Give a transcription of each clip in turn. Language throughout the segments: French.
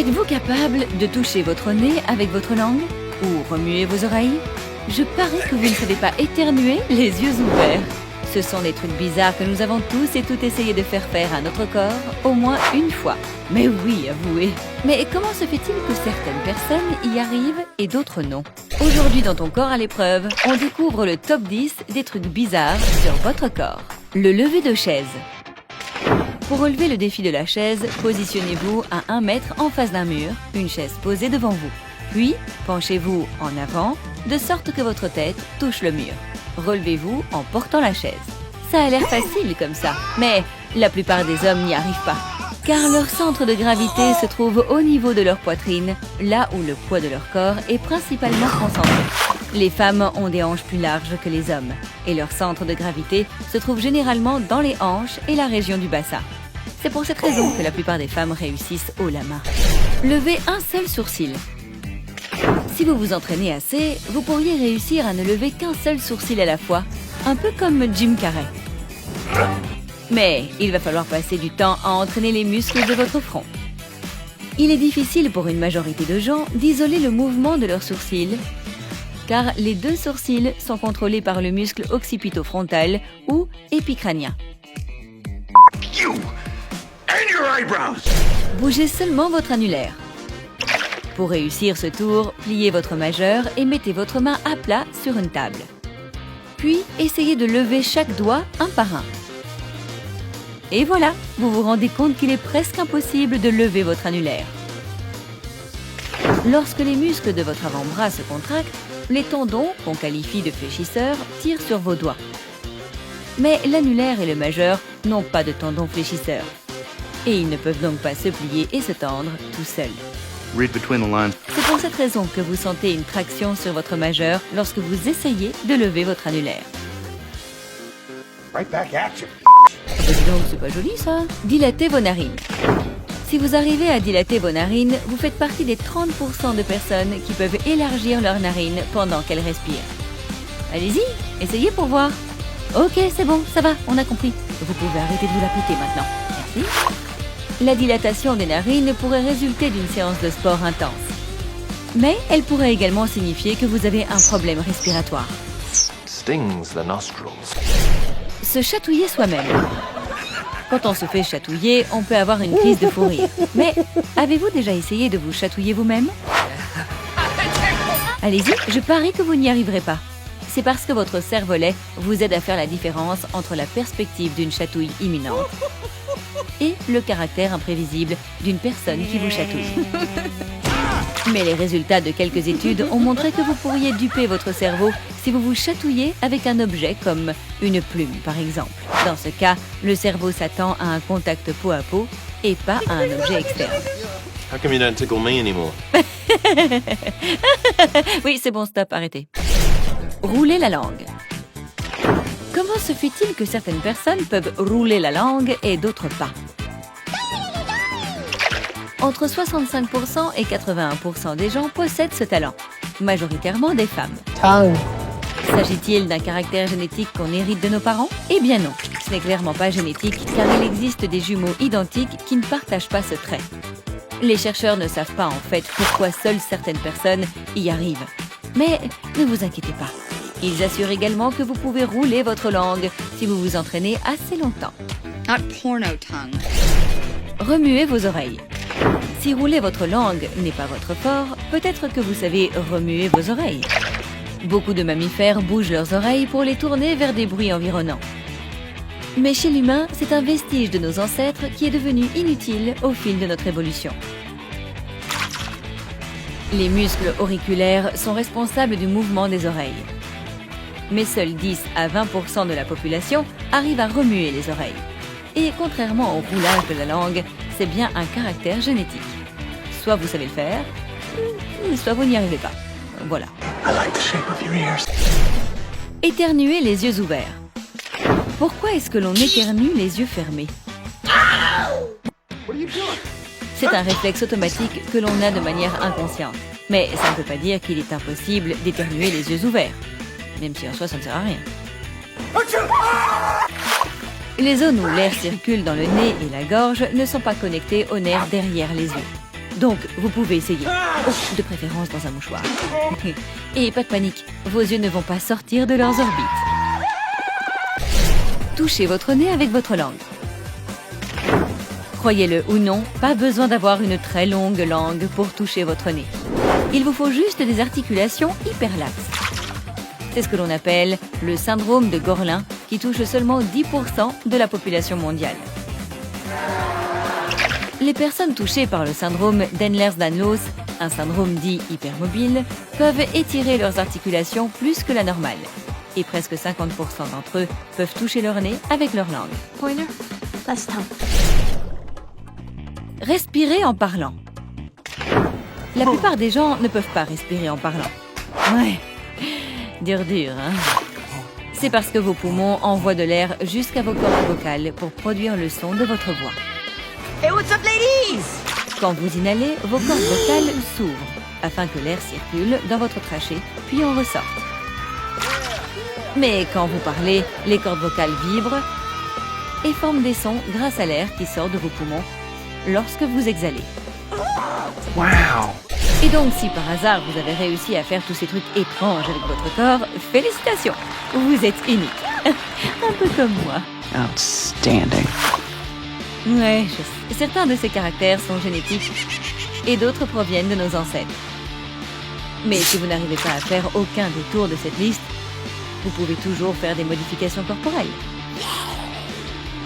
Êtes-vous capable de toucher votre nez avec votre langue ou remuer vos oreilles? Je parie que vous ne savez pas éternuer les yeux ouverts. Ce sont des trucs bizarres que nous avons tous et toutes essayé de faire à notre corps au moins une fois. Mais oui, avouez. Mais comment se fait-il que certaines personnes y arrivent et d'autres non? Aujourd'hui dans Ton corps à l'épreuve, on découvre le top 10 des trucs bizarres sur votre corps. Le lever de chaise. Pour relever le défi de la chaise, positionnez-vous à 1 mètre en face d'un mur, une chaise posée devant vous. Puis, penchez-vous en avant, de sorte que votre tête touche le mur. Relevez-vous en portant la chaise. Ça a l'air facile comme ça, mais la plupart des hommes n'y arrivent pas. Car leur centre de gravité se trouve au niveau de leur poitrine, là où le poids de leur corps est principalement concentré. Les femmes ont des hanches plus larges que les hommes, et leur centre de gravité se trouve généralement dans les hanches et la région du bassin. C'est pour cette raison que la plupart des femmes réussissent haut la main. Levez un seul sourcil. Si vous vous entraînez assez, vous pourriez réussir à ne lever qu'un seul sourcil à la fois, un peu comme Jim Carrey. Mais il va falloir passer du temps à entraîner les muscles de votre front. Il est difficile pour une majorité de gens d'isoler le mouvement de leurs sourcils, car les 2 sourcils sont contrôlés par le muscle occipitofrontal ou épicrânien. Bougez seulement votre annulaire. Pour réussir ce tour, pliez votre majeur et mettez votre main à plat sur une table. Puis, essayez de lever chaque doigt un par un. Et voilà, vous vous rendez compte qu'il est presque impossible de lever votre annulaire. Lorsque les muscles de votre avant-bras se contractent, les tendons, qu'on qualifie de fléchisseurs, tirent sur vos doigts. Mais l'annulaire et le majeur n'ont pas de tendons fléchisseurs. Et ils ne peuvent donc pas se plier et se tendre tout seuls. C'est pour cette raison que vous sentez une traction sur votre majeur lorsque vous essayez de lever votre annulaire. Right back at you. Dis donc, c'est pas joli ça. Dilatez vos narines. Si vous arrivez à dilater vos narines, vous faites partie des 30% de personnes qui peuvent élargir leurs narines pendant qu'elles respirent. Allez-y, essayez pour voir. Ok, c'est bon, ça va, on a compris. Vous pouvez arrêter de vous la péter maintenant. Merci. La dilatation des narines pourrait résulter d'une séance de sport intense. Mais elle pourrait également signifier que vous avez un problème respiratoire. Stings the nostrils. Se chatouiller soi-même. Quand on se fait chatouiller, on peut avoir une crise de fou rire. Mais avez-vous déjà essayé de vous chatouiller vous-même? Allez-y, je parie que vous n'y arriverez pas. C'est parce que votre cervelet vous aide à faire la différence entre la perspective d'une chatouille imminente et le caractère imprévisible d'une personne qui vous chatouille. Mais les résultats de quelques études ont montré que vous pourriez duper votre cerveau si vous vous chatouillez avec un objet comme une plume, par exemple. Dans ce cas, le cerveau s'attend à un contact peau à peau et pas à un objet externe. How come you don't tickle me anymore? Oui, c'est bon, stop, arrêtez. Rouler la langue. Comment se fait-il que certaines personnes peuvent rouler la langue et d'autres pas? Entre 65% et 81% des gens possèdent ce talent, majoritairement des femmes. S'agit-il d'un caractère génétique qu'on hérite de nos parents? Eh bien non, ce n'est clairement pas génétique car il existe des jumeaux identiques qui ne partagent pas ce trait. Les chercheurs ne savent pas en fait pourquoi seules certaines personnes y arrivent. Mais ne vous inquiétez pas. Ils assurent également que vous pouvez rouler votre langue si vous vous entraînez assez longtemps. Not porno tongue. Remuez vos oreilles. Si rouler votre langue n'est pas votre fort, peut-être que vous savez remuer vos oreilles. Beaucoup de mammifères bougent leurs oreilles pour les tourner vers des bruits environnants. Mais chez l'humain, c'est un vestige de nos ancêtres qui est devenu inutile au fil de notre évolution. Les muscles auriculaires sont responsables du mouvement des oreilles. Mais seuls 10 à 20% de la population arrivent à remuer les oreilles. Et contrairement au roulage de la langue, c'est bien un caractère génétique. Soit vous savez le faire, soit vous n'y arrivez pas. Voilà. Éternuer les yeux ouverts. Pourquoi est-ce que l'on éternue les yeux fermés? C'est un réflexe automatique que l'on a de manière inconsciente. Mais ça ne veut pas dire qu'il est impossible d'éternuer les yeux ouverts. Même si en soi ça ne sert à rien. Les zones où l'air circule dans le nez et la gorge ne sont pas connectées aux nerfs derrière les yeux. Donc, vous pouvez essayer. Oh, de préférence dans un mouchoir. Et pas de panique, vos yeux ne vont pas sortir de leurs orbites. Touchez votre nez avec votre langue. Croyez-le ou non, pas besoin d'avoir une très longue langue pour toucher votre nez. Il vous faut juste des articulations hyperlaxes. C'est ce que l'on appelle le syndrome de Gorlin, qui touche seulement 10% de la population mondiale. Les personnes touchées par le syndrome d'Ehlers-Danlos, un syndrome dit hypermobile, peuvent étirer leurs articulations plus que la normale. Et presque 50% d'entre eux peuvent toucher leur nez avec leur langue. Pointer, less tongue. Respirer en parlant. La plupart des gens ne peuvent pas respirer en parlant. Ouais, dur, hein? C'est parce que vos poumons envoient de l'air jusqu'à vos cordes vocales pour produire le son de votre voix. Hey, what's up, ladies? Quand vous inhalez, vos cordes vocales s'ouvrent afin que l'air circule dans votre trachée, puis en ressorte. Mais quand vous parlez, les cordes vocales vibrent et forment des sons grâce à l'air qui sort de vos poumons lorsque vous exhalez. Wow! Et donc, si par hasard vous avez réussi à faire tous ces trucs étranges avec votre corps, félicitations! Vous êtes unique. Un peu comme moi. Outstanding. Ouais, je sais. Certains de ces caractères sont génétiques et d'autres proviennent de nos ancêtres. Mais si vous n'arrivez pas à faire aucun détour de cette liste, vous pouvez toujours faire des modifications corporelles.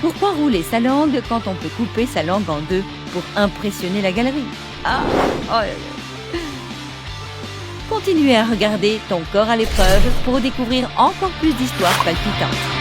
Pourquoi rouler sa langue quand on peut couper sa langue en deux pour impressionner la galerie? Ah, oh là là. Continuez à regarder Ton corps à l'épreuve pour découvrir encore plus d'histoires palpitantes.